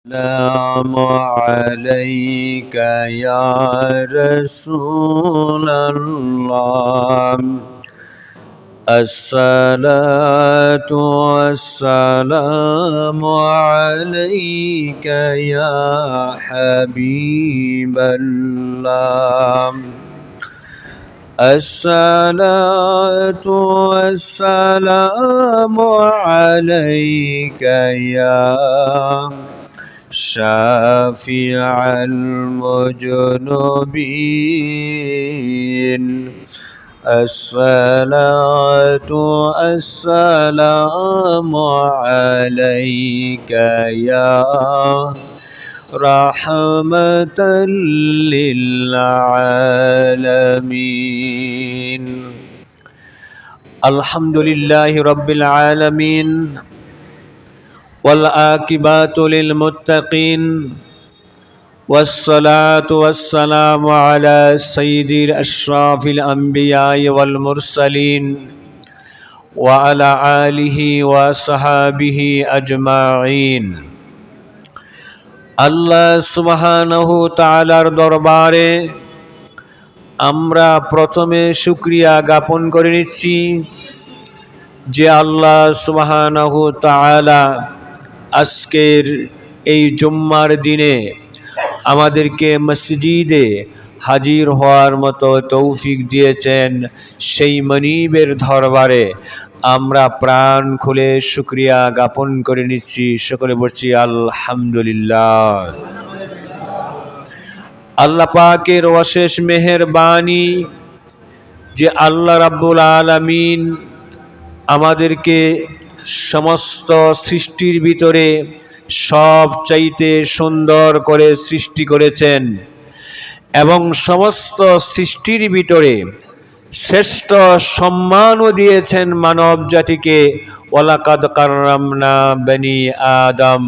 السلام عليك يا رسول الله الصلاة والسلام عليك يا حبيب الله الصلاة والسلام عليك يا شافع المذنبين الصلاة والسلام عليك يا رحمة للعالمين الحمد لله رب العالمين والعاقبة للمتقين والصلاة والسلام على سيد أشراف الأنبياء والمرسلين وعلى آله وصحابه أجمعين আল্লাহ সুবহানাহু তাআলার দরবারে আমরা প্রথমে শুকরিয়া জ্ঞাপন করে নিচ্ছি যে আল্লাহ সুবহানাহু তাআলা আজকের এই জুম্মার দিনে আমাদেরকে মসজিদে হাজির হওয়ার মতো তৌফিক দিয়েছেন। সেই মনিবের দরবারে আমরা প্রাণ খুলে শুকরিয়া জ্ঞাপন করে নিচ্ছি। সকলে বলছি আলহামদুলিল্লাহ। আল্লাহ পাকের অশেষ মেহেরবানি যে আল্লাহ রাব্বুল আলামিন আমাদেরকে সমস্ত সৃষ্টির ভিতরে সবচাইতে সুন্দর করে সৃষ্টি করেছেন এবং সমস্ত সৃষ্টির ভিতরে শ্রেষ্ঠ সম্মানও দিয়েছেন মানব জাতিকে। ওয়ালাকাদ কাররামনা বনি আদম,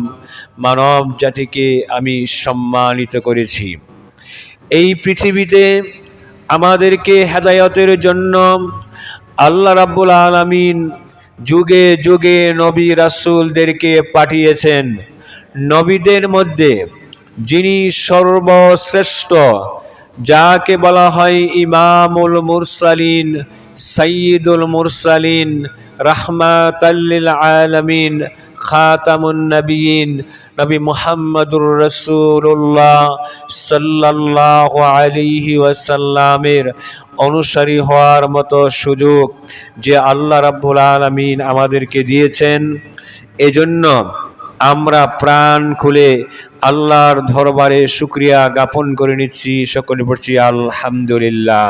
মানব জাতিকে আমি সম্মানিত করেছি। এই পৃথিবীতে আমাদেরকে হেদায়েতের জন্য আল্লাহ রাব্বুল আলামিন যুগে যুগে নবী রাসূলদেরকে পাঠিয়েছেন। নবীদের মধ্যে যিনি সর্বশ্রেষ্ঠ, যাকে বলা হয় ইমামুল মুরসালিন, সাইয়্যিদুল মুরসালিন, রাহমাতাল লিল আলামিন, খাতামুন নবিয়্যিন, নবী মুহাম্মদুর রাসূলুল্লাহ সাল্লাল্লাহু আলাইহি ওয়াসাল্লামের অনুসারী হওয়ার মতো সুযোগ যে আল্লাহ রাব্বুল আলামিন আমাদেরকে দিয়েছেন। এজন্য আমরা প্রাণ খুলে আল্লাহর দরবারে শুকরিয়া জ্ঞাপন করে নিচ্ছি। সকলে বলছি আলহামদুলিল্লাহ।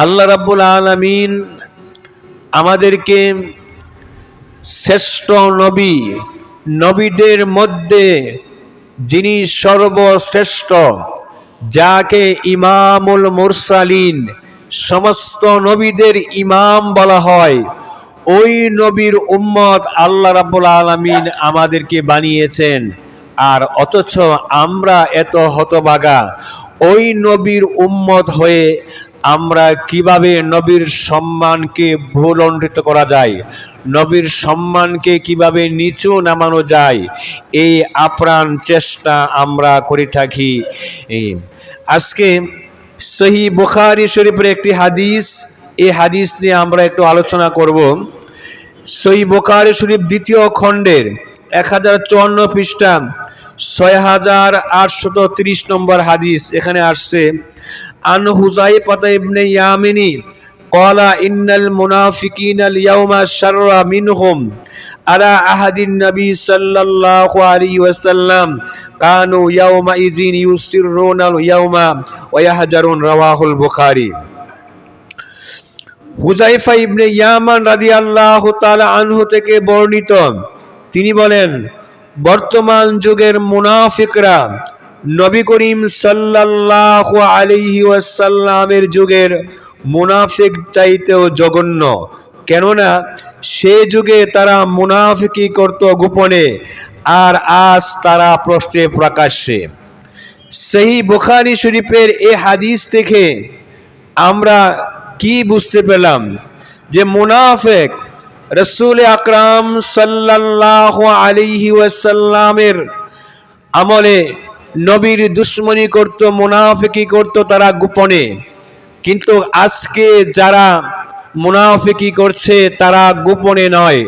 আল্লাহ রাব্বুল আলামিন আমাদেরকে শ্রেষ্ঠ নবী, নবীদের মধ্যে যিনি সর্বশ্রেষ্ঠ, যাকে ইমামুল মুরসালিন, সমস্ত নবীদের ইমাম বলা হয়, ওই নবীর উম্মত আল্লাহ রাব্বুল আলামিন আমাদেরকে বানিয়েছেন। আর অথচ আমরা এত হতভাগা, ওই নবীর উম্মত হয়ে আমরা কিভাবে নবীর সম্মানকে ভুলণ্ঠিত করা যায়, নবীর সম্মানকে কিভাবে নিচু নামানো যায়, এই আপ্রাণ চেষ্টা আমরা করে থাকি। আজকে সহিহ বুখারী শরীফের একটি হাদিস, এই হাদিস নিয়ে আমরা একটু আলোচনা করব। সহিহ বুখারী শরীফ দ্বিতীয় খণ্ডের 1054 পৃষ্ঠা 6830 নম্বর হাদিস। এখানে আসছে, আন হুযায়ফা ইবনে ইয়ামিনী ক্বালা ইন্নাল মুনাফিকিনা আল ইয়াওমা শাররা মিনহুম আলা আহাদিন নবী সাল্লাল্লাহু আলাইহি ওয়াসাল্লাম কানু ইয়াওমা ইযিন ইউসিররুনা আল ইয়াওমা ওয়া ইয়াহজারুন, রাওয়াহুল বুখারী। হুযায়ফা ইবনে ইয়ামান রাদিয়াল্লাহু তাআলা আনহু থেকে বর্ণিত, তিনি বলেন, বর্তমান যুগের মুনাফিকরা নবী করিম সাল্লাল্লাহু আলাইহি ওয়াসাল্লামের যুগের মুনাফিক চাইতেও জঘন্য। কেননা সে যুগে তারা মুনাফিকি করত গোপনে, আর আজ তারা প্রকাশ্যে। সহিহ বুখারী শরীফের এই হাদিস থেকে আমরা কি বুঝতে পেলাম? যে মুনাফিক রসুল আকরাম সাল্লাল্লাহু আলাইহি ওয়াসাল্লামের আমলে নবীর দুশ্মনী করত, মুনাফিকি করত তারা গোপনে। কিন্তু আজকে যারা মুনাফিকি করছে তারা গোপনে নয়,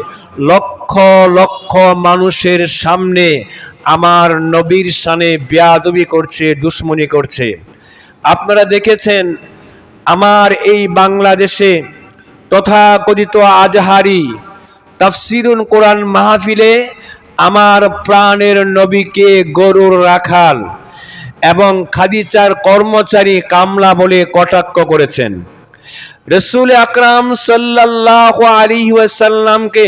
লক্ষ লক্ষ মানুষের সামনে আমার নবীর শানে বেয়াদবি করছে, দুশ্মনী করছে। আপনারা দেখেছেন আমার এই বাংলাদেশে তথাকথিত আজহারি তাফসিরুল কোরআন মাহফিলে আমার প্রাণের নবীকে গরুর রাখাল এবং খাদিজার কর্মচারী কামলা বলে কটাক্ষ করেছেন। রাসূল আকরাম সাল্লাল্লাহু আলাইহি ওয়াসাল্লামকে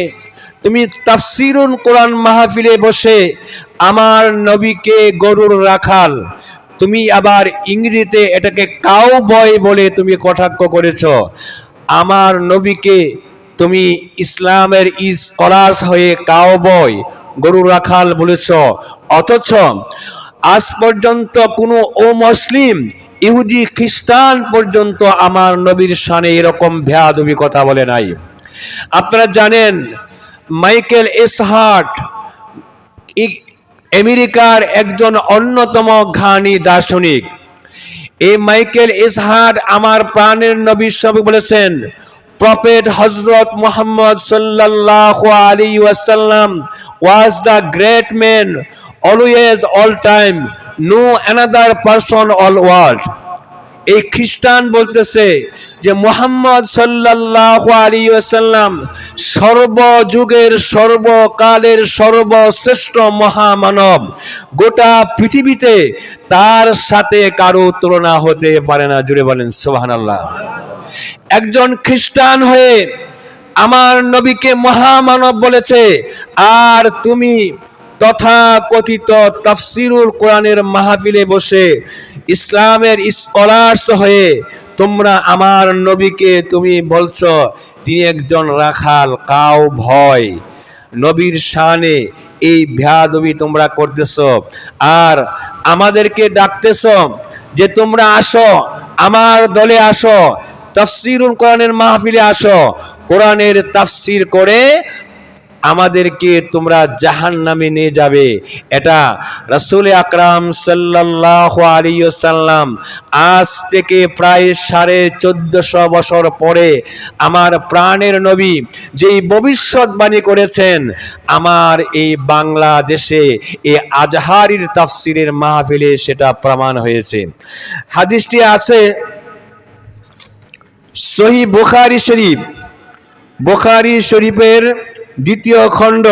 তুমি তাফসিরুল কোরআন মাহফিলে বসে আমার নবীকে গরুর রাখাল, তুমি আবার ইংরেজিতে এটাকে কাউবয় বলে তুমি কটাক্ষ করেছ। আমার নবীকে তুমি ইসলামের স্কলার হয়ে কাউবয়, গরু রাখাল বলেছ, অথচ আজ পর্যন্ত কোনো অমুসলিম ইহুদি খ্রিস্টান পর্যন্ত আমার নবীর শানে এরকম বেয়াদবি কথা বলে নাই। আপনারা জানেন মাইকেল এসহার্ট আমেরিকার একজন অন্যতম জ্ঞানী দার্শনিক। এই মাইকেল এসহার্ট আমার প্রাণের নবীর সবে বলেছেন, Prophet Hazrat Muhammad sallallahu alaihi wasallam was the great man, always, all time, no another person all world. এই খ্রিস্টান বলতেছে যে মুহাম্মদ সাল্লাল্লাহু আলাইহি ওয়াসাল্লাম সর্বযুগের সর্বকালের সর্বশ্রেষ্ঠ মহামানব, গোটা পৃথিবীতে তার সাথে কারো তুলনা হতে পারে না। জুড়ে বলেন সুবহানাল্লাহ। একজন খ্রিস্টান হয়ে আমার নবীকে মহামানব বলেছে, আর তুমি তথাকথিত তাফসিরুল কোরআনের মাহফিলে বসে ইসলামের স্কলার্স হয়ে তোমরা আমার নবীকে তুমি বলছো তিনি একজন রাখাল, কাউ ভয়। নবীর শানে এই বেয়াদবি তোমরা করতেছ, আর আমাদেরকে ডাকতেছ যে তোমরা আসো, আমার দলে আসো, তাফসিরুল কোরআনের মাহফিলে আসো, কোরআনের তাফসির করে আমাদেরকে তোমরা জাহান্নামে নিয়ে যাবে। এটা রাসূল আকরাম সাল্লাল্লাহু আলাইহি ওয়াসাল্লাম আজ থেকে প্রায় 1450 বছর পরে আমার প্রাণের নবী যেই ভবিষ্যৎবাণী করেছেন, আমার এই বাংলাদেশে এই আজহারির তাফসিরের মাহফিলে সেটা প্রমাণ হয়েছে। হাদিসটি আছে সহিহ বুখারী শরীফ, বুখারী শরীফের দ্বিতীয় খণ্ড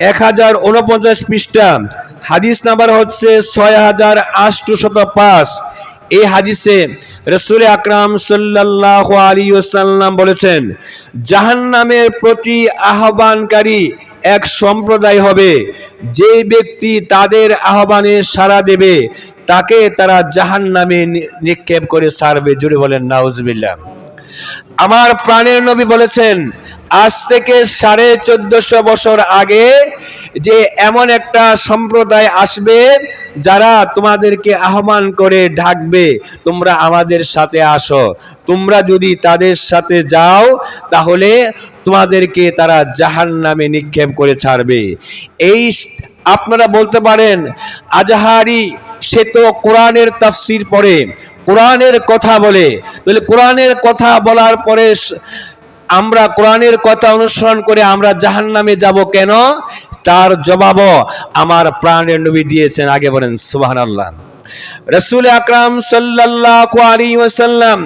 1049 পৃষ্ঠা, হাদিস নাম্বার হচ্ছে 6805। এই হাদিসে রাসূল আকরাম সাল্লাল্লাহু আলাইহি ওয়াসাল্লাম বলেছেন, জাহান্নামের প্রতি আহ্বানকারী এক সম্প্রদায় হবে, যে ব্যক্তি তাদের আহ্বানে সাড়া দেবে তাকে তারা জাহান্নামে নিক্ষেপ করে ছাড়বে। জুড়ে বলেন নাউজুবিল্লাহ। আমার প্রাণের নবী বলেছেন আজ থেকে 1450 বছর আগে যে এমন একটা সম্প্রদায় আসবে যারা তোমাদেরকে আহ্বান করে ডাকবে, তোমরা আমাদের সাথে আসো। তোমরা যদি তাদের সাথে যাও তাহলে তোমাদেরকে তারা জাহান্নামে নিক্ষেপ করে ছাড়বে। এই আপনারা বলতে পারেন আজহারি সে তো কোরআনের তাফসির পড়ে, কোরআনের কথা বলে, তাহলে কোরআনের কথা বলার পরে আমরা কোরআনের কথা অনুসরণ করে আমরা জাহান্নামে যাব কেন? তার জবাবও আমার প্রাণের নবী দিয়েছেন। আগে বলেন সুবহানাল্লাহ। রাসূল আকরাম সাল্লাল্লাহু আলাইহি ওয়াসাল্লাম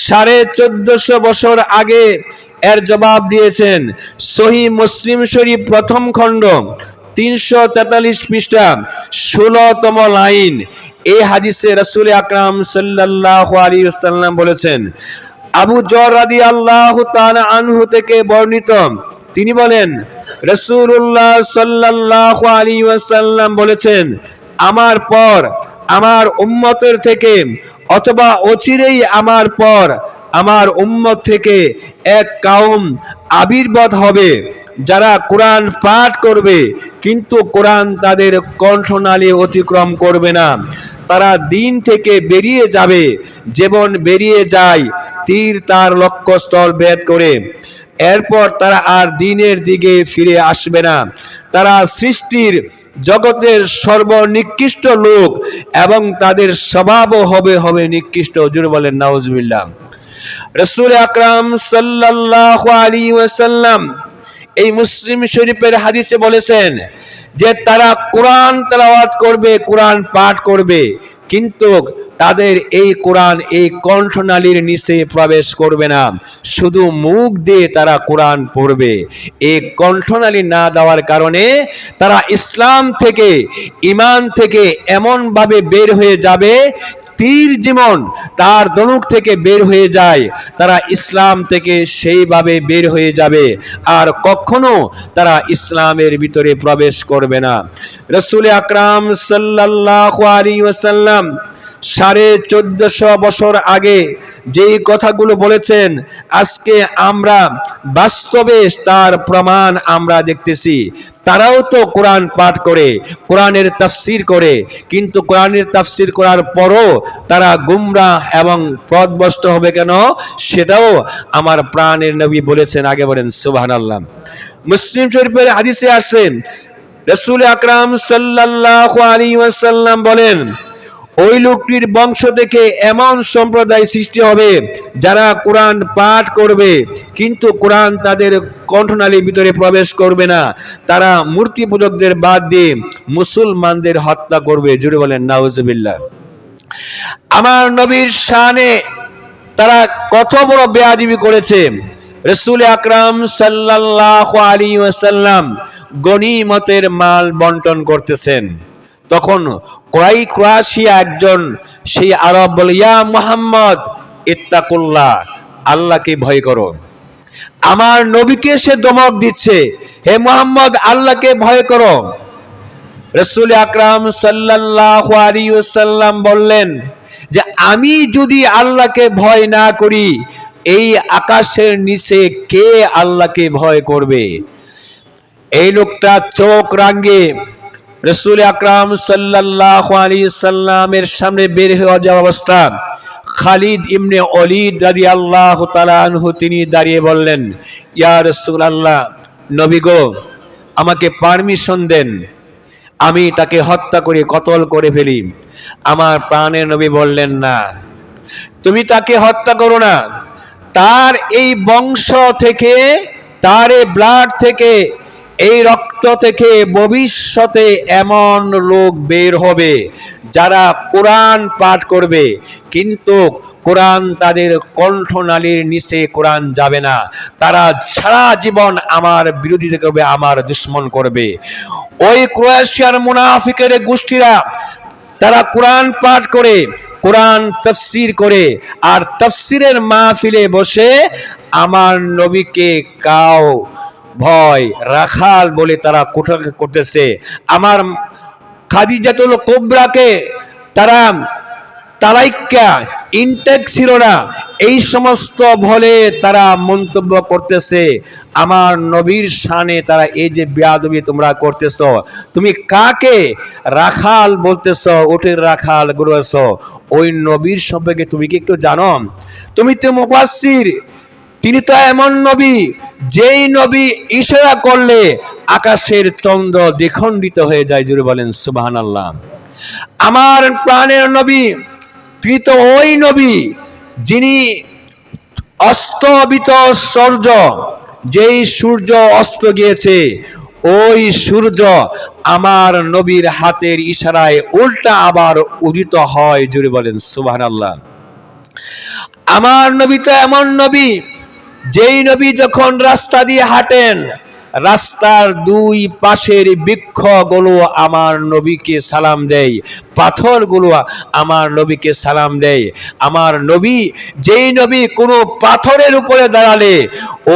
1450 বছর আগে এর জবাব দিয়েছেন। সহিহ মুসলিম শরীফ প্রথম খণ্ড 343 পৃষ্ঠা 16তম লাইন। এই হাদিসে রাসূল আকরাম সাল্লাল্লাহু আলাইহি ওয়াসাল্লাম বলেছেন, আবু যর রাদিয়াল্লাহু তাআলা আনহু থেকে বর্ণিত, তিনি বলেন রাসূলুল্লাহ সাল্লাল্লাহু আলাইহি ওয়াসাল্লাম বলেছেন, আমার পর আমার উম্মতের থেকে অথবা অচিরেই আমার পর আমার উম্মত থেকে এক কওম আবির্ভাব হবে যারা কোরআন পাঠ করবে কিন্তু কোরআন তাদের কণ্ঠনালী অতিক্রম করবে না। তারা দিন থেকে বেরিয়ে যাবে যেমন বেরিয়ে যায় তীর তার লক্ষ্যস্থল ভেদ করে। এরপর তারা আর দ্বীনের দিকে ফিরে আসবে না। তারা সৃষ্টির জগতের সর্বনিকৃষ্ট লোক এবং তাদের স্বভাবও হবে নিকৃষ্ট। জোরে বলেন নাউজুবিল্লাহ। রাসূল আকরাম সাল্লাল্লাহু আলাইহি ওয়াসাল্লাম এই মুসলিম শরীফের হাদিসে বলেছেন যে তারা কোরআন তেলাওয়াত করবে, কোরআন পাঠ করবে, কিন্তু তাদের এই কোরআন এই কণ্ঠনালীর নিচে প্রবেশ করবে না, শুধু মুখ দিয়ে তারা কোরআন পড়বে। এই কণ্ঠনালী না দেওয়ার কারণে তারা ইসলাম থেকে, ঈমান থেকে এমনভাবে বের হয়ে যাবে, তীর যেমন তার ধনুক থেকে বের হয়ে যায়, তারা ইসলাম থেকে সেইভাবে বের হয়ে যাবে, আর কখনো তারা ইসলামের ভিতরে প্রবেশ করবে না। রাসূল আকরাম সাল্লাল্লাহু আলাইহি ওয়াসাল্লাম 1450 বছর আগে যেই কথাগুলো বলেছেন, আজকে আমরা বাস্তবে তার প্রমাণ আমরা দেখতেছি। তারাও তো কোরআন পাঠ করে, কোরআনের তাফসীর করে, কিন্তু কোরআনের তাফসীর করার পরও তারা গুমরাহ এবং পথভ্রষ্ট হবে কেন, সেটাও আমার প্রাণের নবী বলেছেন। আগে বলেন সুবহানাল্লাহ। মুসলিম শরীফের হাদিসে আসেন, রাসূল আকরাম সাল্লাল্লাহু আলাইহি ওয়াসাল্লাম বলেন, ওই লোকটির বংশ থেকে এমন সম্প্রদায় সৃষ্টি হবে যারা কোরআন পাঠ করবে, কিন্তু কোরআন তাদের কণ্ঠনালীর ভিতরে প্রবেশ করবে না। তারা মূর্তি পূজকদের বাদ দিয়ে মুসলমানদের হত্যা করবে। জোরে বলেন নাউজুবিল্লাহ। আমার নবীর শানে তারা কত বড় বেয়াদবি করেছে। রাসূল আকরাম সাল্লাল্লাহু আলাইহি ওয়াসাল্লাম গনিমতের মাল বন্টন করতেছেন, তখন কুরাইশিয়া একজন সেই আরব বলে, ইয়া মুহাম্মদ ইত্তাকুল্লাহ, আল্লাহকে ভয় করো। আমার নবীকে সে ধমক দিচ্ছে, হে মুহাম্মদ আল্লাহকে ভয় করো। রাসূল আকরাম সাল্লাল্লাহু আলাইহি ওয়াসাল্লাম বললেন যে আমি যদি আল্লাহকে ভয় না করি, এই আকাশের নিচে কে আল্লাহকে ভয় করবে? এই লোকটা চোখ রাঙিয়ে রাসূল আকরাম সাল্লাল্লাহু আলাইহি সাল্লামের সামনে বের হয়ে যাওয়া অবস্থা, খালিদ ইবনে ওলীদ রাদিয়াল্লাহু তাআলা আনহু তিনি দাঁড়িয়ে বললেন, ইয়া রাসূলুল্লাহ, নবী গো, আমাকে পারমিশন দেন, আমি তাকে হত্যা করে কতল করে ফেলি। আমার প্রাণের নবী বললেন, না, তুমি তাকে হত্যা করো না। তার এই বংশ থেকে, তার এই ব্লাড থেকে, এই রক্ত থেকে ভবিষ্যতে এমন লোক বের হবে যারা কোরআন পাঠ করবে, কিন্তু কোরআন তাদের কণ্ঠনালীর নিচে কোরআন যাবে না। তারা সারা জীবন আমার বিরোধিতা করবে, আমার দুশমন করবে। ওই ক্রোয়েশিয়ার মুনাফিকের গোষ্ঠীরা তারা কোরআন পাঠ করে, কোরআন তাফসীর করে, আর তাফসীরের মাহফিলে বসে আমার নবীকে কাও ভয় রাখাল বলে তারা কোটাকে করতেছে। আমার খাদিজাতুল কুবরাকে তারা তালাইক্কা ইনটেক ছিল না, এই সমস্ত বলে তারা মন্তব্য করতেছে। আমার নবীর শানে তারা এই যে বেয়াদবি তোমরা করতেছ, তুমি কাকে রাখাল বলতেছ, ওটের রাখাল গরুছ? ওই নবীর সম্পর্কে তুমি কি একটু জানো? তুমি তো মুফাসসির, তিনি তো এমন নবী যেই নবী ইশারা করলে আকাশের চন্দ্র দ্বিখণ্ডিত হয়ে যায়। জুড়ে বলেন সুবহানাল্লাহ। আমার প্রাণের নবী, তিনি তো ওই নবী যিনি অস্তমিত সূর্য, যেই সূর্য অস্ত গিয়েছে, ওই সূর্য আমার নবীর হাতের ইশারায় উল্টা আবার উদিত হয়। জুড়ে বলেন সুবহানাল্লাহ। আমার নবী তো এমন নবী যেই নবী যখন রাস্তা দিয়ে হাঁটেন, রাস্তার দুই পাশের বৃক্ষগুলো আমার নবীকে সালাম দেয়, পাথরগুলো আমার নবীকে সালাম দেয়। আমার নবী, যেই নবী কোনো পাথরের উপরে দাঁড়ালে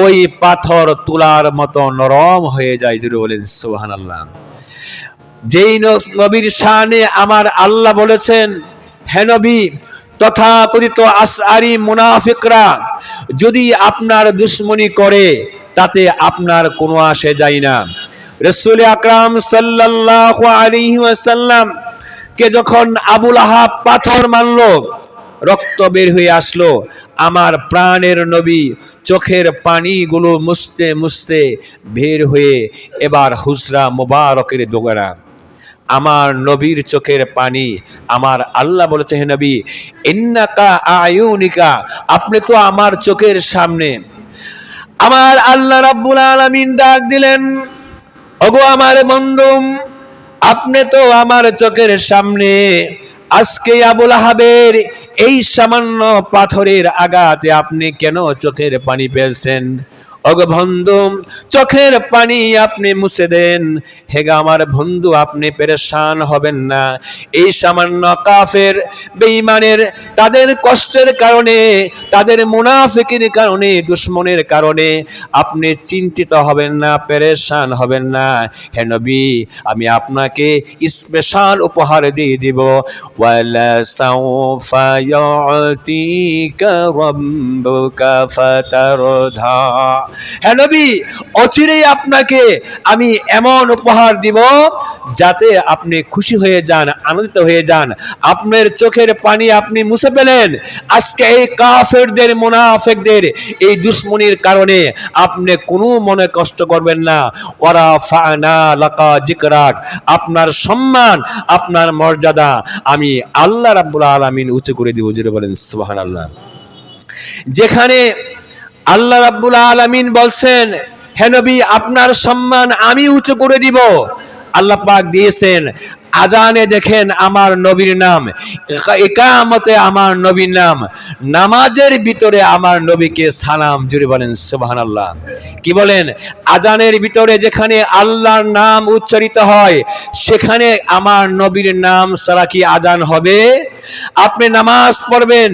ওই পাথর তুলার মতো নরম হয়ে যায়। জুড়ে বলেন সুবহানাল্লাহ। যেই নবীর শানে আমার আল্লাহ বলেছেন, হে নবী, তথাকথিত আশআরি মুনাফিকরা যদি আপনার দুশমনি করে তাতে আপনার কোনো আসে যায় না। রাসূল আকরাম সাল্লাল্লাহু আলাইহি ওয়াসাল্লাম কে যখন আবু লাহাব পাথর মারল, রক্ত বের হয়ে আসলো। আমার প্রাণের নবী চোখের পানিগুলো মুছতে মুছতে বের হয়ে এবার হুজরা মুবারকের দোগারা। আমার নবীর চোখের পানি, আমার আল্লাহ বলেছে, হে নবী, ইন্নাকা আয়ুনিকা, আপনি তো আমার চোখের সামনে। আমার আল্লাহ রাব্বুল আলামিন ডাক দিলেন, ওগো আমার বন্ধু, আপনি তো আমার চোখের সামনে। আজকে আবুল আহাবের এই সামান্য পাথরের আঘাতে আপনি কেন চোখের পানি ফেলছেন? ওগো বন্ধু, চোখের পানি আপনি মুছে দেন। হেগা আমার বন্ধু, আপনি পেরেশান হবেন না। এই সামান্য কাফের বেঈমানের তাদের কষ্টের কারণে, তাদের মুনাফিকের কারণে, দুশমনের কারণে আপনি চিন্তিত হবেন না, পেরেশান হবেন না। হে নবী, আমি আপনাকে স্পেশাল উপহার দিয়ে দিব। ওয়ালা সাউফা ইউতিকা রাব্বুকা ফাতারদা। হে নবী, অচিরেই আপনাকে আমি এমন উপহার দিব যাতে আপনি খুশি হয়ে যান, আনন্দিত হয়ে যান। আপনার চোখের পানি আপনি মুছে পেলেন। আজকে এই কাফেরদের, মুনাফিকদের এই দুশমনির কারণে আপনি কোনো মনে কষ্ট করবেন না। ওয়ারা ফানা লাকা যিকরাক, আপনার সম্মান, আপনার মর্যাদা আমি আল্লাহ রাব্বুল আলামিন উঁচু করে দিব। জোরে বলেন সুবহানাল্লাহ। যেখানে আল্লাহ রাব্বুল আলামিন বলছেন, হে নবী, আপনার সম্মান আমি উঁচু করে দিব, আল্লাহ পাক দিয়েছেন আজানে দেখেন আমার নবীর নাম, ইকামতে আমার নবীর নাম, নামাজের ভিতরে আমার নবীকে সালাম। জুড়ে বলেন সুবহানাল্লাহ। কি বলেন? আজানের ভিতরে যেখানে আল্লাহর নাম উচ্চারিত হয় সেখানে আমার নবীর নাম ছাড়া কি আজান হবে? আপনি নামাজ পড়বেন,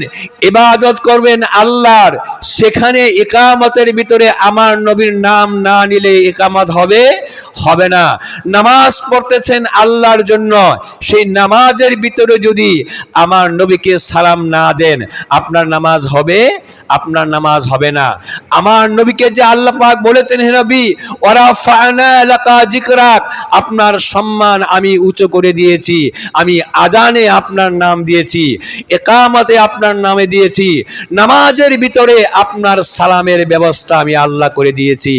ইবাদত করবেন আল্লাহর, সেখানে ইকামতের ভিতরে আমার নবীর নাম না নিলে ইকামত হবে? হবে না। নামাজ পড়তেছেন আল্লাহর জন্য, সেই নামাজের ভিতরে যদি আমার নবীকে সালাম না দেন আপনার নামাজ হবে? আপনার নামাজ হবে না। আমার নবীকে যে আল্লাহ পাক বলেছেন, হে নবী, ওয়ারাফা'না লাকা যিকরাক, আপনার সম্মান আমি উঁচু করে দিয়েছি, আমি আজানে আপনার নাম দিয়েছি, ইকামতে আপনার নামে দিয়েছি, নামাজের ভিতরে আপনার সালামের ব্যবস্থা আমি আল্লাহ করে দিয়েছি।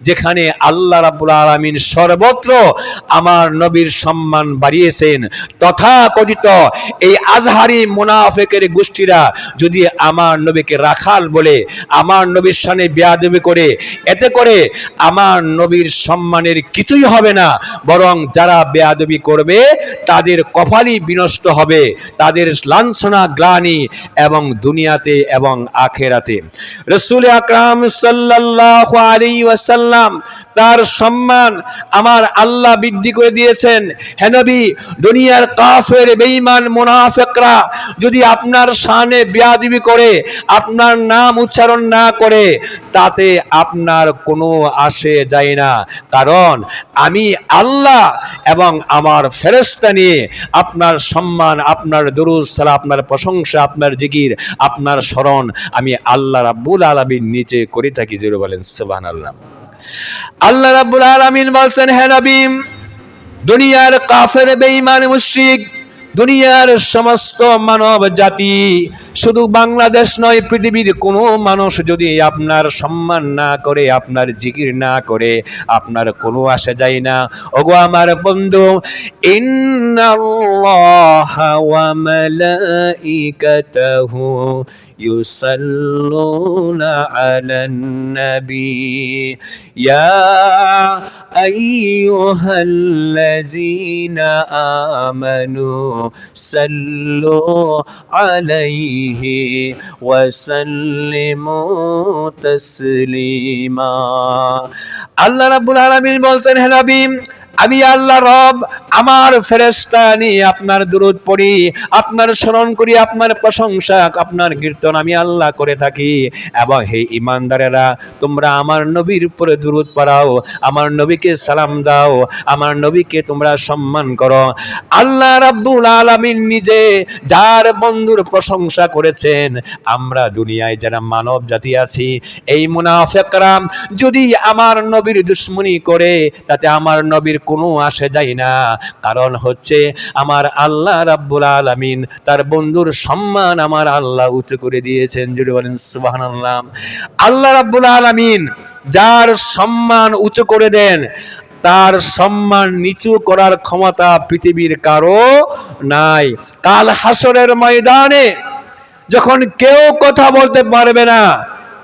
যেখানে আল্লাহ রাব্বুল আলামিন সর্বত্র আমার নবীর সম্মান বাড়িয়েছেন, তথাকথিত এই আজহারি মুনাফিকের গোষ্ঠীরা যদি আমার নবীকে রাখাল বলে, আমার নবীর শানে বেয়াদবি করে, এতে করে আমার নবীর সম্মানের কিছুই হবে না, বরং যারা বেয়াদবি করবে তাদের কপালই বিনষ্ট হবে, তাদের লাঞ্ছনা গ্লানি এবং দুনিয়াতে এবং আখেরাতে। রাসূল আকরাম সাল্লাল্লাহু আলাইহি ওয়াসাল্লাম তার সম্মান আমার আল্লাহ বৃদ্ধি করে দিয়েছেন। হে নবী, দুনিয়ার কাফের বেঈমান মুনাফিকরা যদি আপনার শানে বেয়াদবি করে, আপনার নাম উচ্চারণ না করে, তাতে আপনার কোনো আসে যায় না। কারণ আমি আল্লাহ এবং আমার ফেরেশতা নিয়ে আপনার সম্মান, আপনার দুরূদ সালাম, আপনার প্রশংসা, আপনার জিকির, আপনার স্মরণ আমি আল্লাহ রাব্বুল আলামিন নিচে করে থাকি। জোরে বলেন সুবহানাল্লাহ। আল্লাহ রাব্বুল আলামিন বলছেন, হে নবী, দুনিয়ার কাফের বেঈমান মুশরিক, দুনিয়ার সমস্ত মানব জাতি, শুধু বাংলাদেশ নয়, পৃথিবীর কোনো মানুষ যদি আপনার সম্মান না করে, আপনার জিকির না করে, আপনার কোনো আসে যায় না। ওগো আমার বন্ধু, ইন্নাল্লাহা ওয়া মালাইকাতাহু ইউসাল্লুনা আলান নবী ইয়া আইয়ুহাল্লাযীনা আমানু সাল্লু আলাইহি ওয়া সাল্লিমু তাসলিমা। আল্লাহ রাব্বুল আলামিন বলছেন, হে নবী, আমি আল্লাহ রব আমার ফেরেশতা নিয়ে আপনার দুরূদ পড়ি, আপনার স্মরণ করি, আপনার প্রশংসা, আপনার কীর্তন আমি আল্লাহ করে থাকি। এবং হে ঈমানদারেরা, তোমরা আমার নবীর উপরে দুরূদ পড়াও, আমার নবীকে সালাম দাও, আমার নবীকে তোমরা সম্মান করো। আল্লাহ রাব্বুল আলামিন নিজে যার বন্ধুর প্রশংসা করেছেন, আমরা দুনিয়ায় যারা মানব জাতি আছি, এই মুনাফিকরা যদি আমার নবীর দুশমনি করে, তাতে আমার নবীর কোনো আসে যায় না। কারণ হচ্ছে আমার আল্লাহ রাব্বুল আলামিন তার বন্ধুর সম্মান আমার আল্লাহ উঁচু করে দিয়েছেন। জুড়ে বলেন সুবহানাল্লাহ। আল্লাহ রাব্বুল আলামিন যার সম্মান উঁচু করে দেন, তার সম্মান নিচু করার ক্ষমতা পৃথিবীর কারো নাই। কাল হাসরের ময়দানে যখন কেউ কথা বলতে পারবে না,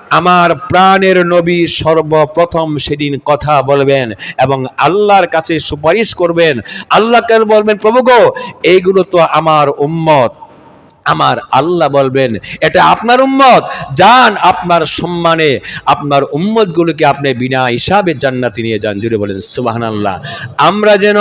আমার প্রাণের নবী সর্বপ্রথম সেদিন কথা বলবেন এবং আল্লাহর কাছে সুপারিশ করবেন। আল্লাহকে বলবেন, প্রভু গো, এইগুলো তো আমার উম্মত। আমার আল্লাহ বলবেন, এটা আপনার উম্মত, যান আপনার সম্মানে আপনার উম্মতগুলোকে আপনি বিনা হিসাবে জান্নাতে নিয়ে যান। জুড়ে বলেন সুবহানাল্লাহ। আমরা যেন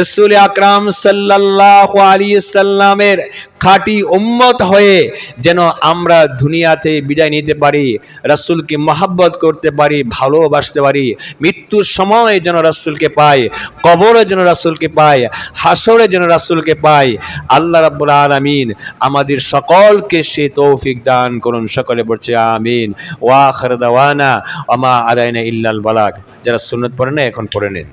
রাসূল আকরাম সাল্লাল্লাহু আলাইহি সাল্লামের খাঁটি উম্মত হয়ে যেন আমরা দুনিয়াতে বিদায় নিতে পারি, রাসূলকে মহব্বত করতে পারি, ভালোবাসতে পারি। মৃত্যুর সময় যেন রাসূলকে পাই, কবরে যেন রাসূলকে পাই, হাসরে যেন রাসূলকে পাই। আল্লাহ রাব্বুল আলামিন আমাদের সকলকে সে তৌফিক দান করুন। সকলে বলছে আমিন। ওয়া আখির দাওয়ানা ওয়া মা আলাইনা ইল্লাল বালাগ। যারা সুন্নাত পড়েন না এখন পড়ে নিন।